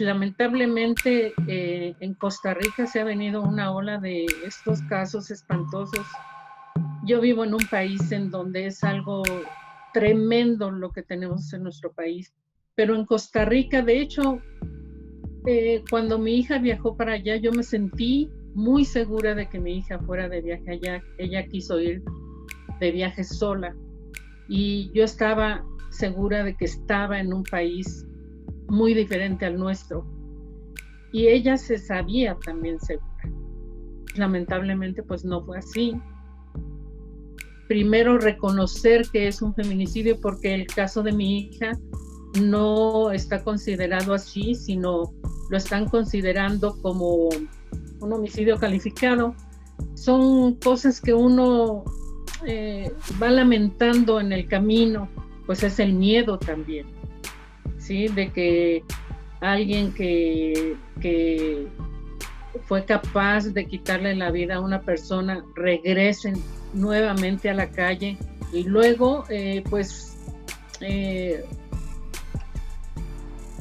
lamentablemente en Costa Rica se ha venido una ola de estos casos espantosos. Yo vivo en un país en donde es algo tremendo lo que tenemos en nuestro país, pero en Costa Rica, de hecho, cuando mi hija viajó para allá, yo me sentí muy segura de que mi hija fuera de viaje allá. Ella quiso ir de viaje sola y yo estaba segura de que estaba en un país muy diferente al nuestro. Y ella se sabía también segura. Lamentablemente, pues no fue así. Primero, reconocer que es un feminicidio, porque el caso de mi hija no está considerado así, sino lo están considerando como un homicidio calificado. Son cosas que uno va lamentando en el camino, pues es el miedo también, ¿sí? De que alguien que fue capaz de quitarle la vida a una persona regrese nuevamente a la calle y luego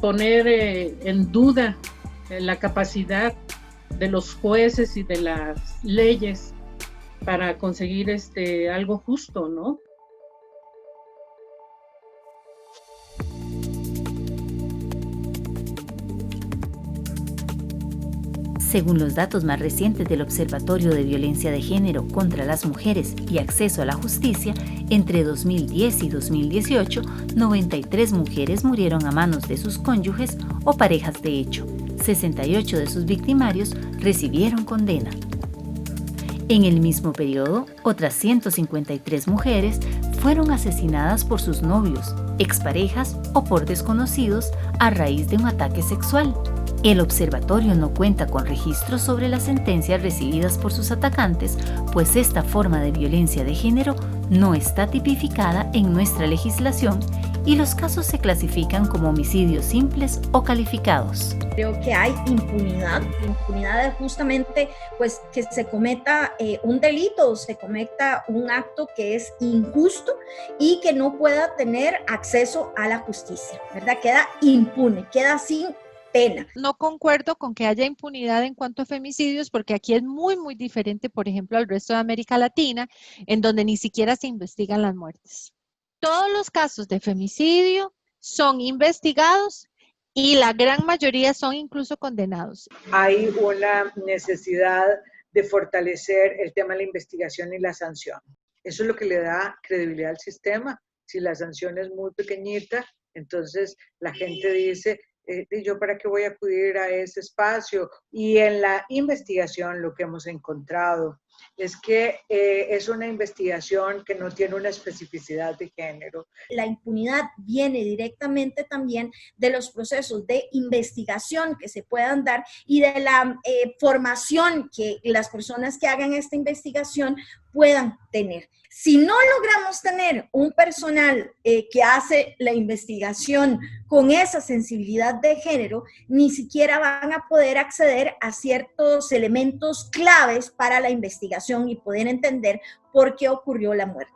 poner en duda la capacidad de los jueces y de las leyes para conseguir algo justo, ¿no? Según los datos más recientes del Observatorio de Violencia de Género contra las Mujeres y Acceso a la Justicia, entre 2010 y 2018, 93 mujeres murieron a manos de sus cónyuges o parejas de hecho. 68 de sus victimarios recibieron condena. En el mismo periodo, otras 153 mujeres fueron asesinadas por sus novios, exparejas o por desconocidos a raíz de un ataque sexual. El observatorio no cuenta con registros sobre las sentencias recibidas por sus atacantes, pues esta forma de violencia de género no está tipificada en nuestra legislación y los casos se clasifican como homicidios simples o calificados. Creo que hay impunidad. La impunidad es justamente pues, que se cometa un delito, se cometa un acto que es injusto y que no pueda tener acceso a la justicia, ¿verdad? Queda impune, queda sin pena. No concuerdo con que haya impunidad en cuanto a femicidios, porque aquí es muy, muy diferente, por ejemplo, al resto de América Latina, en donde ni siquiera se investigan las muertes. Todos los casos de femicidio son investigados y la gran mayoría son incluso condenados. Hay una necesidad de fortalecer el tema de la investigación y la sanción. Eso es lo que le da credibilidad al sistema. Si la sanción es muy pequeñita, entonces la gente dice, ¿yo para qué voy a acudir a ese espacio? Y en la investigación lo que hemos encontrado es que es una investigación que no tiene una especificidad de género. La impunidad viene directamente también de los procesos de investigación que se puedan dar y de la formación que las personas que hagan esta investigación puedan tener. Si no logramos tener un personal que hace la investigación con esa sensibilidad de género, ni siquiera van a poder acceder a ciertos elementos claves para la investigación y poder entender por qué ocurrió la muerte.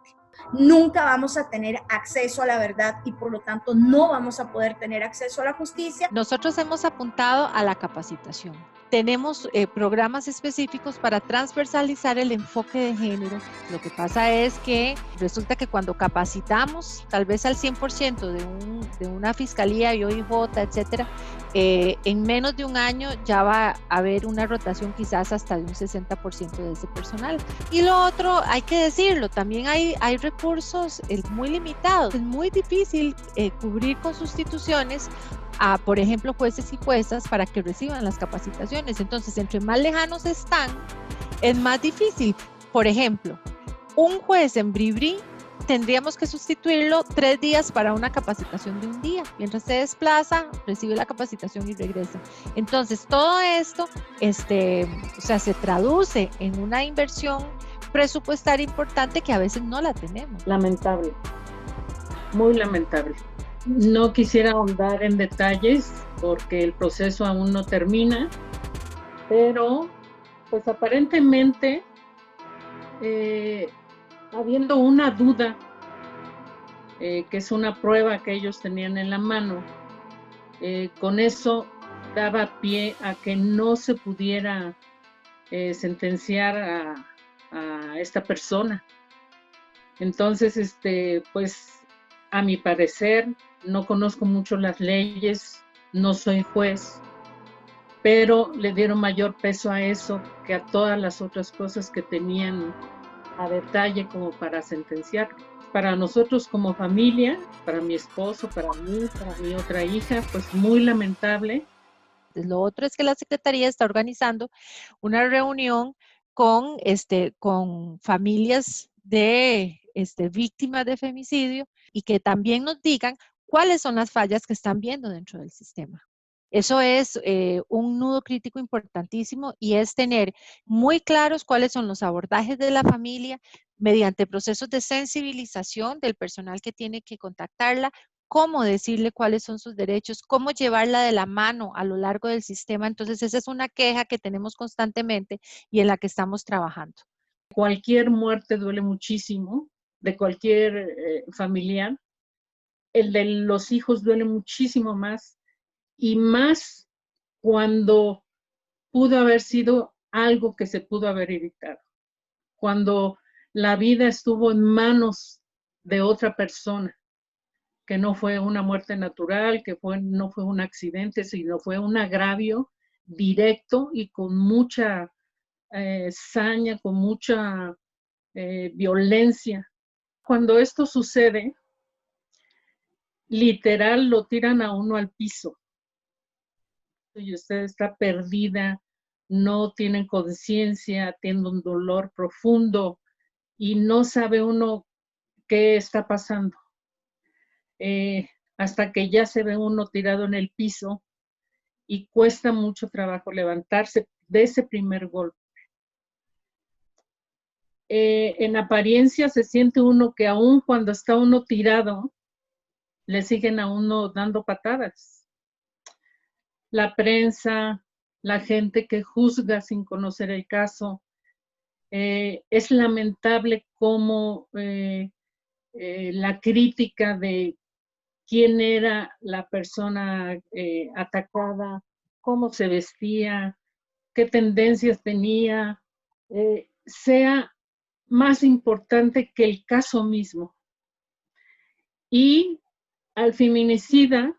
Nunca vamos a tener acceso a la verdad y por lo tanto no vamos a poder tener acceso a la justicia. Nosotros hemos apuntado a la capacitación. Tenemos programas específicos para transversalizar el enfoque de género. Lo que pasa es que resulta que cuando capacitamos tal vez al 100% de una fiscalía y OIJ, etcétera, en menos de un año ya va a haber una rotación quizás hasta de un 60% de ese personal. Y lo otro, hay que decirlo, también hay recursos muy limitados. Es muy difícil cubrir con sustituciones a, por ejemplo, jueces y juezas para que reciban las capacitaciones. Entonces, entre más lejanos están, es más difícil. Por ejemplo, un juez en Bribri tendríamos que sustituirlo 3 días para una capacitación de un día. Mientras se desplaza, recibe la capacitación y regresa. Entonces, todo esto se traduce en una inversión presupuestaria importante que a veces no la tenemos. Lamentable, muy lamentable. No quisiera ahondar en detalles porque el proceso aún no termina, pero pues aparentemente habiendo una duda, que es una prueba que ellos tenían en la mano, con eso daba pie a que no se pudiera sentenciar a esta persona. Entonces, pues a mi parecer, no conozco mucho las leyes, no soy juez, pero le dieron mayor peso a eso que a todas las otras cosas que tenían a detalle como para sentenciarlo. Para nosotros como familia, para mi esposo, para mí, para mi otra hija, pues muy lamentable. Lo otro es que la Secretaría está organizando una reunión con familias de víctimas de femicidio y que también nos digan cuáles son las fallas que están viendo dentro del sistema. Eso es un nudo crítico importantísimo y es tener muy claros cuáles son los abordajes de la familia mediante procesos de sensibilización del personal que tiene que contactarla, cómo decirle cuáles son sus derechos, cómo llevarla de la mano a lo largo del sistema. Entonces, esa es una queja que tenemos constantemente y en la que estamos trabajando. Cualquier muerte duele muchísimo, de cualquier familiar. El de los hijos duele muchísimo más, y más cuando pudo haber sido algo que se pudo haber evitado. Cuando la vida estuvo en manos de otra persona, que no fue una muerte natural, no fue un accidente, sino fue un agravio directo y con mucha saña, con mucha violencia. Cuando esto sucede, literal lo tiran a uno al piso. Y usted está perdida, no tienen conciencia, tiene un dolor profundo y no sabe uno qué está pasando. Hasta que ya se ve uno tirado en el piso y cuesta mucho trabajo levantarse de ese primer golpe. En apariencia se siente uno que aún cuando está uno tirado, le siguen a uno dando patadas. La prensa, la gente que juzga sin conocer el caso, es lamentable cómo la crítica de quién era la persona atacada, cómo se vestía, qué tendencias tenía, sea más importante que el caso mismo. Y al feminicida,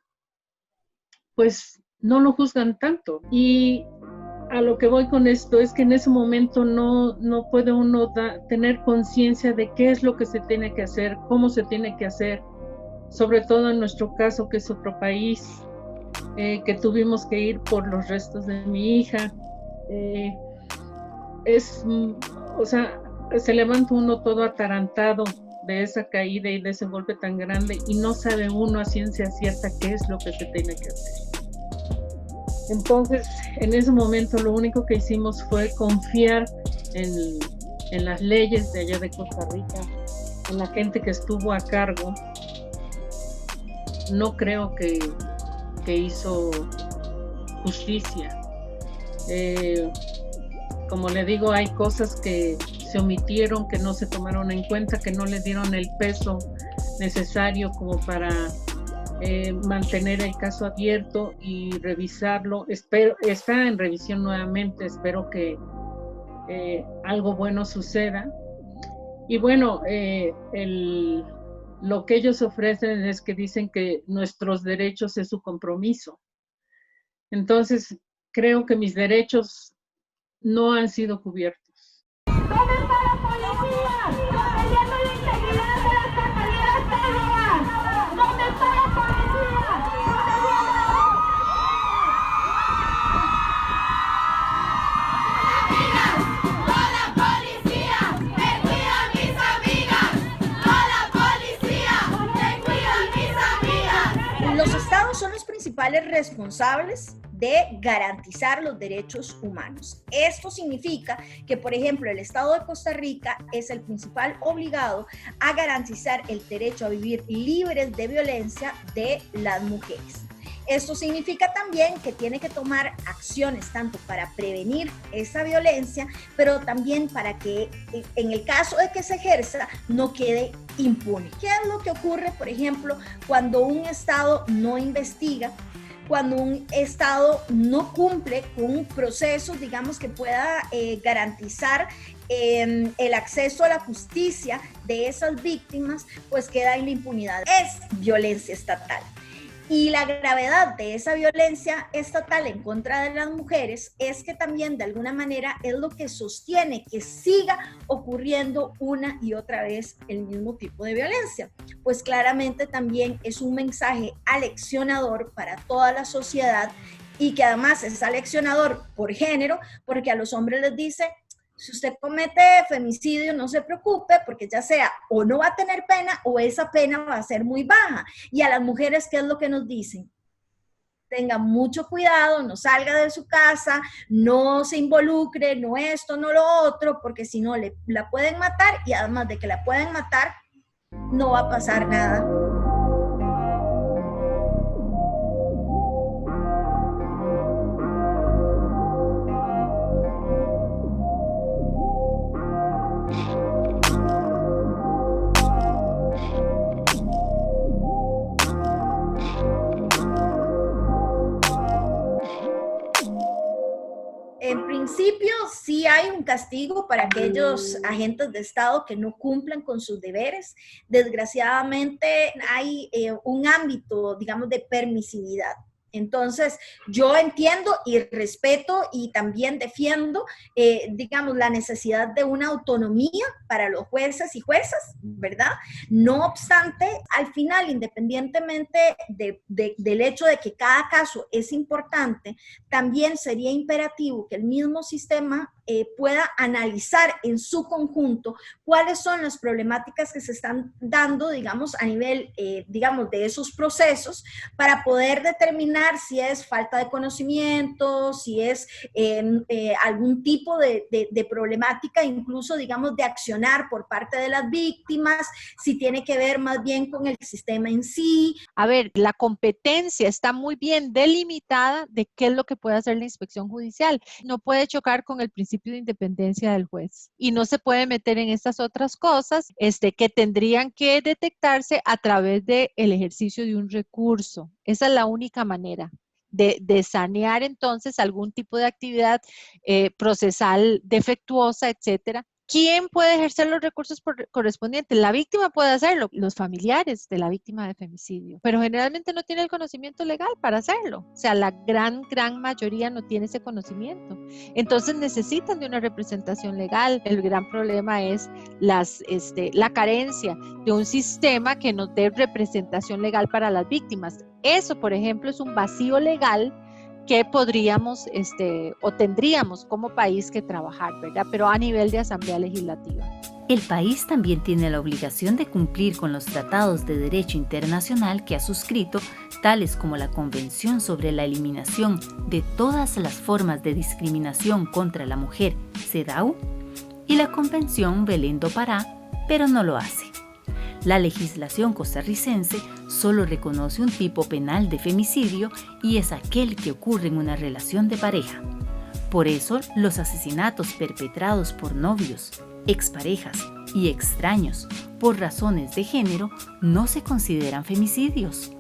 pues no lo juzgan tanto. Y a lo que voy con esto es que en ese momento no puede uno tener conciencia de qué es lo que se tiene que hacer, cómo se tiene que hacer, sobre todo en nuestro caso, que es otro país, que tuvimos que ir por los restos de mi hija. Se levanta uno todo atarantado de esa caída y de ese golpe tan grande y no sabe uno a ciencia cierta qué es lo que se tiene que hacer. Entonces, en ese momento lo único que hicimos fue confiar en las leyes de allá de Costa Rica, en la gente que estuvo a cargo. No creo que hizo justicia. Como le digo, hay cosas que se omitieron, que no se tomaron en cuenta, que no le dieron el peso necesario como para mantener el caso abierto y revisarlo. Está en revisión nuevamente, espero que algo bueno suceda. Y bueno, lo que ellos ofrecen es que dicen que nuestros derechos es su compromiso. Entonces, creo que mis derechos no han sido cubiertos. ¿Dónde está la policía? Defendiendo la integridad de las compañeras técnicas. ¿Dónde está la policía? ¡Hola, policía! ¡Me cuidan mis amigas! ¡Hola, policía! ¡Me cuidan mis amigas! Los estados son los principales responsables de garantizar los derechos humanos. Esto significa que, por ejemplo, el Estado de Costa Rica es el principal obligado a garantizar el derecho a vivir libres de violencia de las mujeres. Esto significa también que tiene que tomar acciones tanto para prevenir esa violencia, pero también para que en el caso de que se ejerza no quede impune. ¿Qué es lo que ocurre, por ejemplo, cuando un Estado no investiga cuando un Estado no cumple con procesos, digamos, que pueda garantizar el acceso a la justicia de esas víctimas, pues queda en la impunidad. Es violencia estatal. Y la gravedad de esa violencia estatal en contra de las mujeres es que también de alguna manera es lo que sostiene que siga ocurriendo una y otra vez el mismo tipo de violencia. Pues claramente también es un mensaje aleccionador para toda la sociedad y que además es aleccionador por género, porque a los hombres les dice: si usted comete femicidio, no se preocupe, porque ya sea o no va a tener pena o esa pena va a ser muy baja. Y a las mujeres, ¿qué es lo que nos dicen? Tenga mucho cuidado, no salga de su casa, no se involucre, no esto, no lo otro, porque si no la pueden matar, y además de que la pueden matar, no va a pasar nada. En principio, sí hay un castigo para aquellos agentes de Estado que no cumplan con sus deberes. Desgraciadamente, hay un ámbito, digamos, de permisividad. Entonces, yo entiendo y respeto y también defiendo, digamos, la necesidad de una autonomía para los jueces y juezas, ¿verdad? No obstante, al final, independientemente del hecho de que cada caso es importante, también sería imperativo que el mismo sistema pueda analizar en su conjunto cuáles son las problemáticas que se están dando, digamos, a nivel, digamos, de esos procesos, para poder determinar si es falta de conocimiento, si es algún tipo de problemática, incluso, digamos, de accionar por parte de las víctimas, si tiene que ver más bien con el sistema en sí. A ver, la competencia está muy bien delimitada de qué es lo que puede hacer la inspección judicial. No puede chocar con el principio de independencia del juez y no se puede meter en estas otras cosas que tendrían que detectarse a través del ejercicio de un recurso. Esa es la única manera de sanear entonces algún tipo de actividad procesal defectuosa, etcétera. ¿Quién puede ejercer los recursos correspondientes? La víctima puede hacerlo, los familiares de la víctima de femicidio, pero generalmente no tiene el conocimiento legal para hacerlo. O sea, la gran mayoría no tiene ese conocimiento. Entonces necesitan de una representación legal. El gran problema es la carencia de un sistema que nos dé representación legal para las víctimas. Eso, por ejemplo, es un vacío legal que podríamos o tendríamos como país que trabajar, ¿verdad? Pero a nivel de Asamblea Legislativa. El país también tiene la obligación de cumplir con los tratados de derecho internacional que ha suscrito, tales como la Convención sobre la Eliminación de todas las formas de discriminación contra la mujer, CEDAW, y la Convención Belén do Pará, pero no lo hace. La legislación costarricense solo reconoce un tipo penal de femicidio y es aquel que ocurre en una relación de pareja. Por eso, los asesinatos perpetrados por novios, exparejas y extraños por razones de género no se consideran femicidios.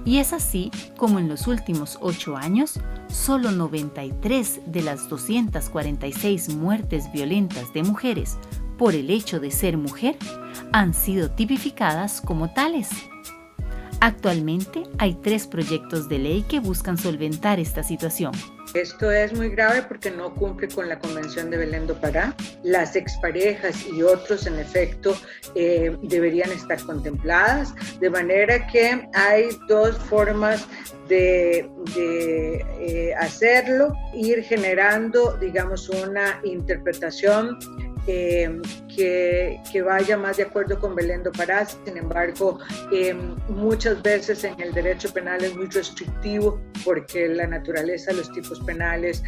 Y es así como en los últimos 8 años, solo 93 de las 246 muertes violentas de mujeres por el hecho de ser mujer han sido tipificadas como tales. Actualmente hay 3 proyectos de ley que buscan solventar esta situación. Esto es muy grave porque no cumple con la Convención de Belén do Pará. Las exparejas y otros, en efecto, deberían estar contempladas, de manera que hay 2 formas de hacerlo, ir generando, digamos, una interpretación que vaya más de acuerdo con Belén do Pará. Sin embargo, muchas veces en el derecho penal es muy restrictivo porque la naturaleza de los tipos penales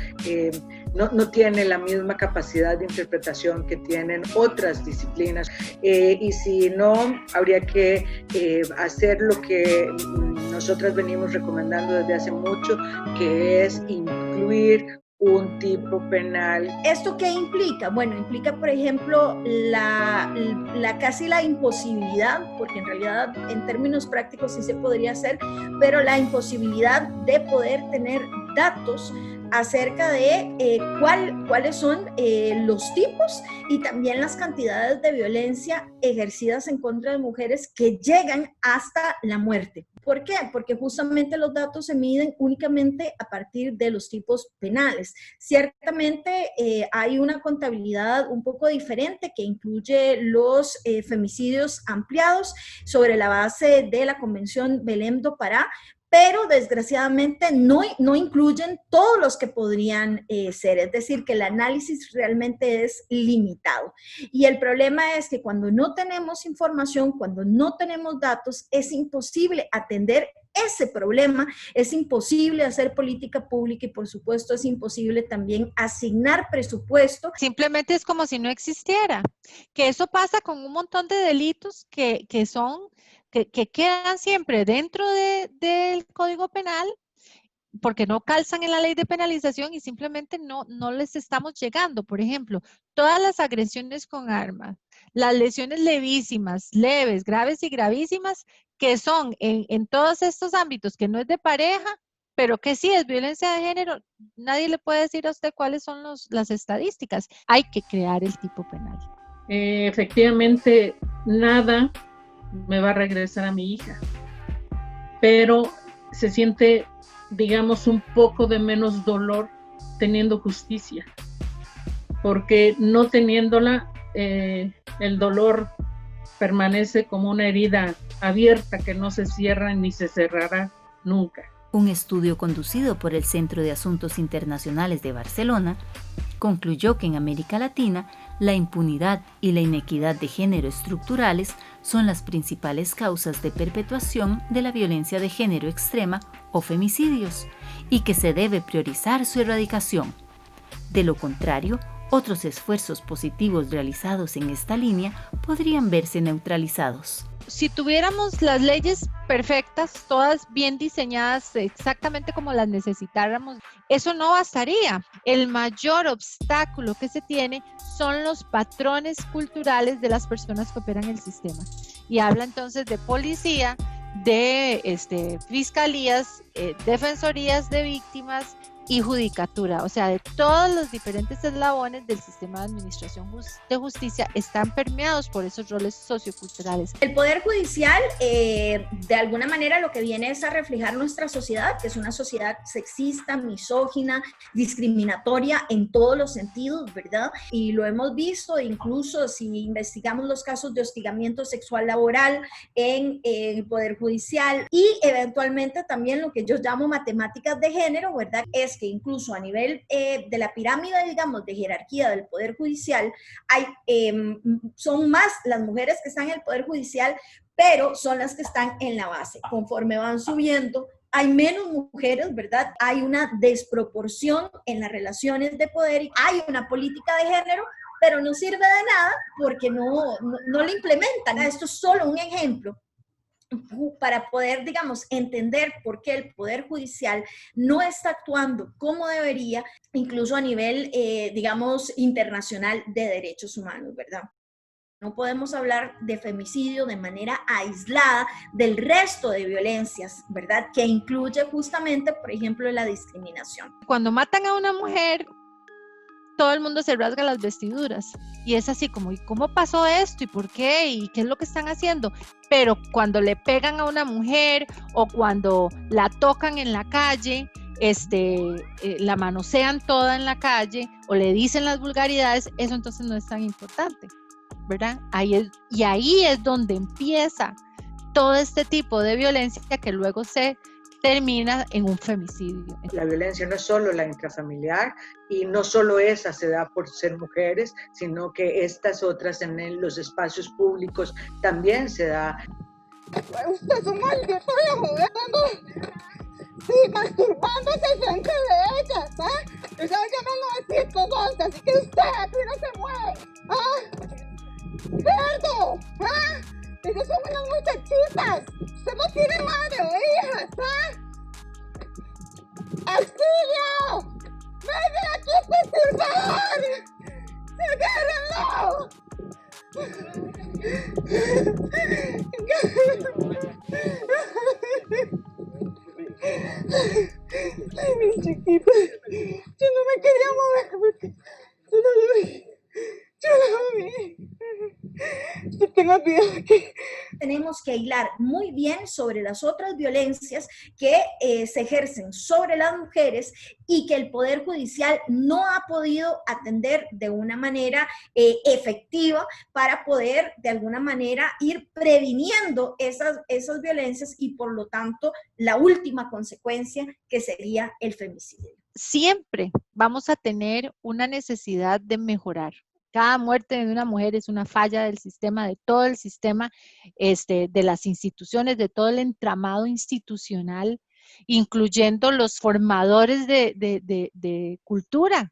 no tiene la misma capacidad de interpretación que tienen otras disciplinas, y si no, habría que hacer lo que nosotras venimos recomendando desde hace mucho, que es incluir un tipo penal. ¿Esto qué implica? Bueno, implica, por ejemplo, casi la imposibilidad, porque en realidad en términos prácticos sí se podría hacer, pero la imposibilidad de poder tener datos acerca de cuáles son los tipos y también las cantidades de violencia ejercidas en contra de mujeres que llegan hasta la muerte. ¿Por qué? Porque justamente los datos se miden únicamente a partir de los tipos penales. Ciertamente hay una contabilidad un poco diferente que incluye los femicidios ampliados sobre la base de la Convención Belém do Pará, pero desgraciadamente no incluyen todos los que podrían ser, es decir, que el análisis realmente es limitado. Y el problema es que cuando no tenemos información, cuando no tenemos datos, es imposible atender ese problema, es imposible hacer política pública y por supuesto es imposible también asignar presupuesto. Simplemente es como si no existiera, que eso pasa con un montón de delitos que quedan siempre dentro del Código Penal porque no calzan en la ley de penalización y simplemente no les estamos llegando. Por ejemplo, todas las agresiones con armas, las lesiones levísimas, leves, graves y gravísimas, que son en todos estos ámbitos, que no es de pareja, pero que sí es violencia de género, nadie le puede decir a usted cuáles son las estadísticas. Hay que crear el tipo penal. Efectivamente, nada me va a regresar a mi hija, pero se siente, digamos, un poco de menos dolor teniendo justicia, porque no teniéndola, el dolor permanece como una herida abierta que no se cierra ni se cerrará nunca. Un estudio conducido por el Centro de Asuntos Internacionales de Barcelona concluyó que en América Latina la impunidad y la inequidad de género estructurales son las principales causas de perpetuación de la violencia de género extrema o femicidios, y que se debe priorizar su erradicación. De lo contrario, otros esfuerzos positivos realizados en esta línea podrían verse neutralizados. Si tuviéramos las leyes perfectas, todas bien diseñadas, exactamente como las necesitáramos, eso no bastaría. El mayor obstáculo que se tiene son los patrones culturales de las personas que operan el sistema. Y habla entonces de policía, de fiscalías, defensorías de víctimas y judicatura, o sea, de todos los diferentes eslabones del sistema de administración de justicia están permeados por esos roles socioculturales. El Poder Judicial, de alguna manera, lo que viene es a reflejar nuestra sociedad, que es una sociedad sexista, misógina, discriminatoria en todos los sentidos, ¿verdad? Y lo hemos visto, incluso si investigamos los casos de hostigamiento sexual laboral en el Poder Judicial y eventualmente también lo que yo llamo matemáticas de género, ¿verdad? Es que incluso a nivel de la pirámide, digamos, de jerarquía del Poder Judicial, son más las mujeres que están en el Poder Judicial, pero son las que están en la base. Conforme van subiendo, hay menos mujeres, ¿verdad? Hay una desproporción en las relaciones de poder y hay una política de género, pero no sirve de nada porque no lo implementan. Esto es solo un ejemplo para poder, digamos, entender por qué el Poder Judicial no está actuando como debería, incluso a nivel, digamos, internacional de derechos humanos, ¿verdad? No podemos hablar de femicidio de manera aislada del resto de violencias, ¿verdad? Que incluye justamente, por ejemplo, la discriminación. Cuando matan a una mujer, todo el mundo se rasga las vestiduras y es así como, ¿y cómo pasó esto? ¿Y por qué? ¿Y qué es lo que están haciendo? Pero cuando le pegan a una mujer o cuando la tocan en la calle, la manosean toda en la calle o le dicen las vulgaridades, eso entonces no es tan importante, ¿verdad? Ahí es donde empieza todo este tipo de violencia que luego se termina en un femicidio. La violencia no es solo la intrafamiliar y no solo esa se da por ser mujeres, sino que estas otras en los espacios públicos también se da. Usted es un maldito viejo, ¿verdad? Sí, masturbándose frente de ellas, ¿ah? Yo ya me lo decís, once, así que usted aquí no se mueve, ¿ah? ¡Cerdo! ¿Ah? Esas son unas muchachitas. Usted no tiene madre o hijas, ¿ah? ¡Auxilio! ¡Venga muy chiquita. Yo no me quería mover porque yo no lo vi. Yo no lo vi. Yo tengo miedo que... Tenemos que hilar muy bien sobre las otras violencias que se ejercen sobre las mujeres y que el Poder Judicial no ha podido atender de una manera efectiva para poder de alguna manera ir previniendo esas violencias y por lo tanto la última consecuencia que sería el femicidio. Siempre vamos a tener una necesidad de mejorar. Cada muerte de una mujer es una falla del sistema, de todo el sistema, de las instituciones, de todo el entramado institucional, incluyendo los formadores de cultura,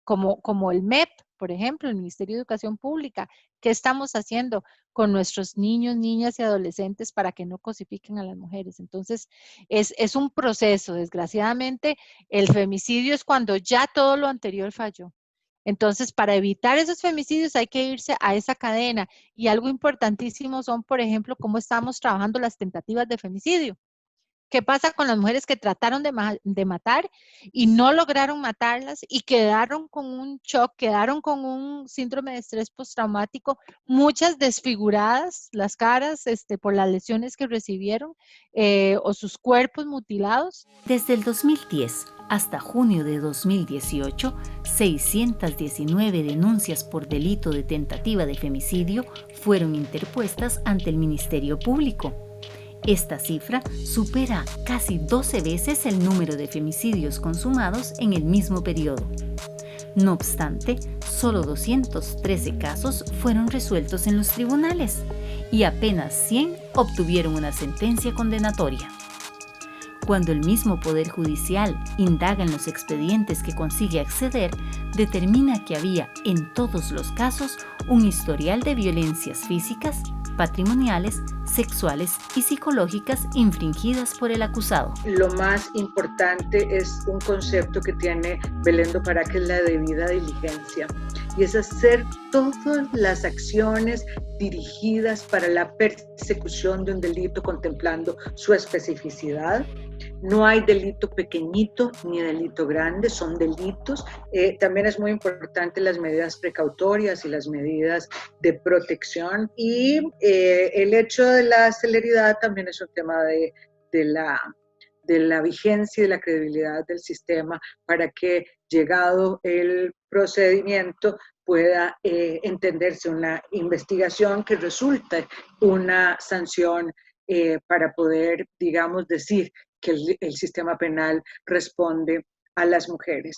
como el MEP, por ejemplo, el Ministerio de Educación Pública. ¿Qué estamos haciendo con nuestros niños, niñas y adolescentes para que no cosifiquen a las mujeres? Entonces, es un proceso. Desgraciadamente, el femicidio es cuando ya todo lo anterior falló. Entonces, para evitar esos femicidios hay que irse a esa cadena. Y algo importantísimo son, por ejemplo, cómo estamos trabajando las tentativas de femicidio. ¿Qué pasa con las mujeres que trataron de matar y no lograron matarlas y quedaron con un shock, quedaron con un síndrome de estrés postraumático, muchas desfiguradas, las caras por las lesiones que recibieron o sus cuerpos mutilados? Desde el 2010 hasta junio de 2018, 619 denuncias por delito de tentativa de femicidio fueron interpuestas ante el Ministerio Público. Esta cifra supera casi 12 veces el número de femicidios consumados en el mismo periodo. No obstante, solo 213 casos fueron resueltos en los tribunales y apenas 100 obtuvieron una sentencia condenatoria. Cuando el mismo Poder Judicial indaga en los expedientes que consigue acceder, determina que había en todos los casos un historial de violencias físicas, patrimoniales, sexuales y psicológicas infringidas por el acusado. Lo más importante es un concepto que tiene Belén do Pará, que es la debida diligencia, y es hacer todas las acciones dirigidas para la persecución de un delito contemplando su especificidad. No hay delito pequeñito ni delito grande, son delitos. También es muy importante las medidas precautorias y las medidas de protección. Y el hecho de la celeridad también es un tema de la vigencia y de la credibilidad del sistema para que, llegado el procedimiento, pueda entenderse una investigación que resulte una sanción para poder, digamos, decir que el sistema penal responde a las mujeres.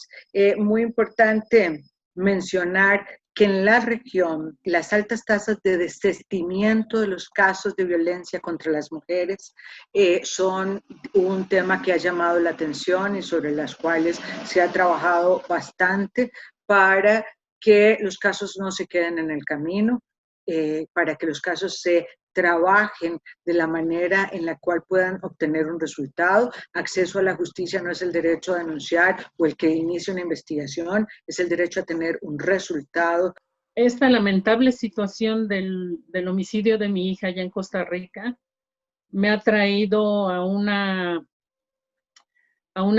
Muy importante mencionar que en la región las altas tasas de desistimiento de los casos de violencia contra las mujeres son un tema que ha llamado la atención y sobre las cuales se ha trabajado bastante para que los casos no se queden en el camino, para que los casos se trabajen de la manera en la cual puedan obtener un resultado. Acceso a la justicia no es el derecho a denunciar o el que inicie una investigación, es el derecho a tener un resultado. Esta lamentable situación del homicidio de mi hija allá en Costa Rica me ha traído a una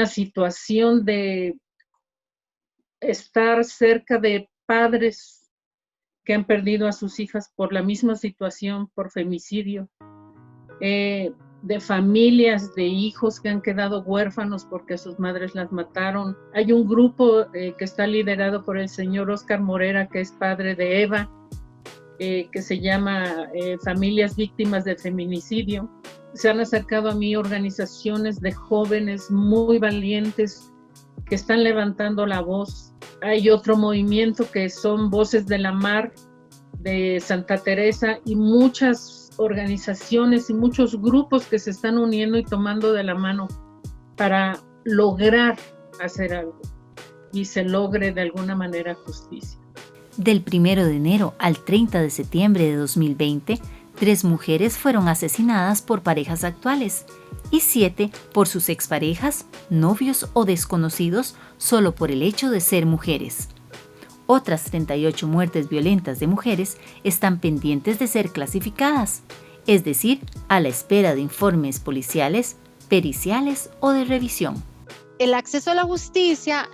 situación de estar cerca de padres que han perdido a sus hijas por la misma situación, por femicidio, de familias, de hijos que han quedado huérfanos porque sus madres las mataron. Hay un grupo que está liderado por el señor Oscar Morera, que es padre de Eva, que se llama Familias Víctimas de Feminicidio. Se han acercado a mí organizaciones de jóvenes muy valientes que están levantando la voz. Hay otro movimiento que son Voces de la Mar, de Santa Teresa, y muchas organizaciones y muchos grupos que se están uniendo y tomando de la mano para lograr hacer algo y se logre de alguna manera justicia. Del 1 de enero al 30 de septiembre de 2020, 3 mujeres fueron asesinadas por parejas actuales y 7 por sus exparejas, novios o desconocidos solo por el hecho de ser mujeres. Otras 38 muertes violentas de mujeres están pendientes de ser clasificadas, es decir, a la espera de informes policiales, periciales o de revisión. El acceso a la justicia,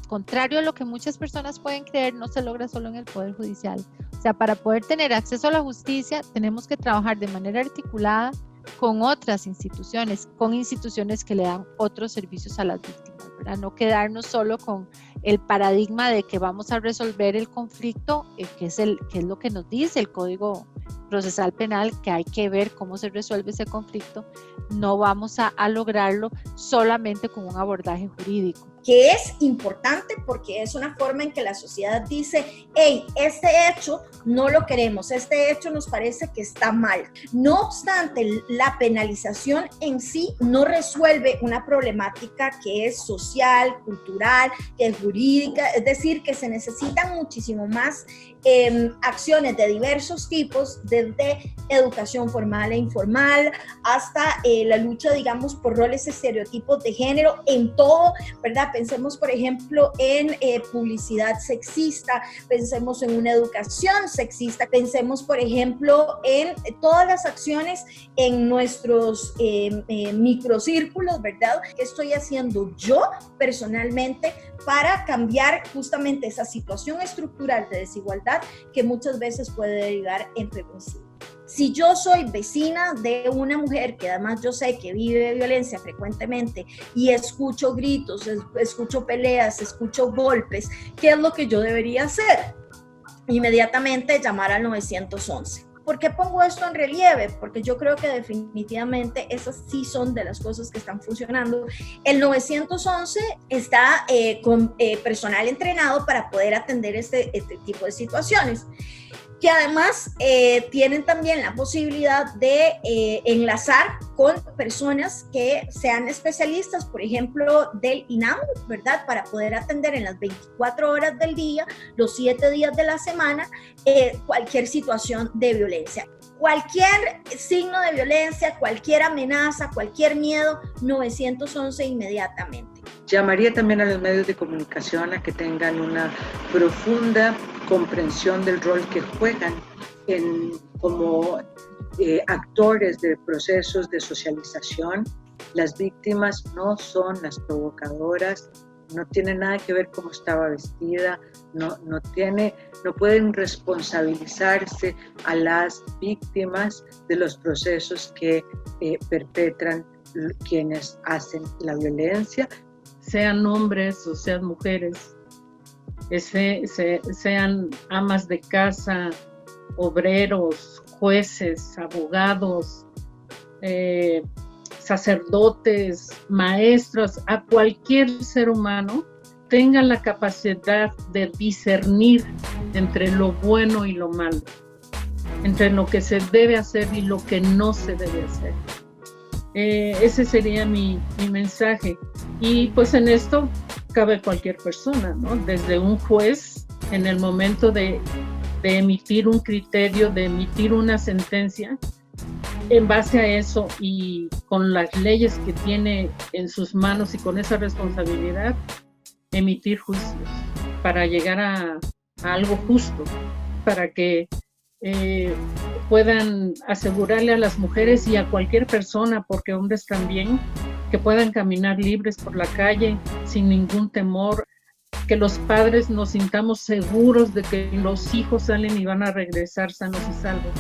contrario a lo que muchas personas pueden creer, no se logra solo en el Poder Judicial. O sea, para poder tener acceso a la justicia, tenemos que trabajar de manera articulada con otras instituciones, con instituciones que le dan otros servicios a las víctimas, ¿verdad? No quedarnos solo con el paradigma de que vamos a resolver el conflicto, que es lo que nos dice el Código Procesal Penal, que hay que ver cómo se resuelve ese conflicto. No vamos a lograrlo solamente con un abordaje jurídico. Que es importante porque es una forma en que la sociedad dice, hey, este hecho no lo queremos, este hecho nos parece que está mal. No obstante, la penalización en sí no resuelve una problemática que es social, cultural, que es jurídica, es decir, que se necesitan muchísimo más acciones de diversos tipos, desde educación formal e informal hasta la lucha, digamos, por roles, estereotipos de género en todo, ¿verdad? Pensemos, por ejemplo, en publicidad sexista, pensemos en una educación sexista, pensemos, por ejemplo, en todas las acciones en nuestros microcírculos, ¿verdad? ¿Qué estoy haciendo yo personalmente para cambiar justamente esa situación estructural de desigualdad que muchas veces puede derivar en feminicidio? Si yo soy vecina de una mujer que además yo sé que vive violencia frecuentemente y escucho gritos, escucho peleas, escucho golpes, ¿qué es lo que yo debería hacer? Inmediatamente llamar al 911. ¿Por qué pongo esto en relieve? Porque yo creo que definitivamente esas sí son de las cosas que están funcionando. El 911 está con personal entrenado para poder atender este tipo de situaciones, que además tienen también la posibilidad de enlazar con personas que sean especialistas, por ejemplo, del INAMU, ¿verdad? Para poder atender en las 24 horas del día, los 7 días de la semana, cualquier situación de violencia. Cualquier signo de violencia, cualquier amenaza, cualquier miedo, 911 inmediatamente. Llamaría también a los medios de comunicación a que tengan una profunda comprensión del rol que juegan como actores de procesos de socialización. Las víctimas no son las provocadoras, no tiene nada que ver cómo estaba vestida, no pueden responsabilizarse a las víctimas de los procesos que perpetran quienes hacen la violencia. Sean hombres o sean mujeres, sean amas de casa, obreros, jueces, abogados, sacerdotes, maestros, a cualquier ser humano tenga la capacidad de discernir entre lo bueno y lo malo, entre lo que se debe hacer y lo que no se debe hacer. Ese sería mi mensaje. Y pues en esto cabe cualquier persona, ¿no? Desde un juez en el momento de emitir un criterio, de emitir una sentencia, en base a eso y con las leyes que tiene en sus manos y con esa responsabilidad, emitir juicios para llegar a algo justo, para que puedan asegurarle a las mujeres y a cualquier persona, porque hombres también, que puedan caminar libres por la calle sin ningún temor, que los padres nos sintamos seguros de que los hijos salen y van a regresar sanos y salvos.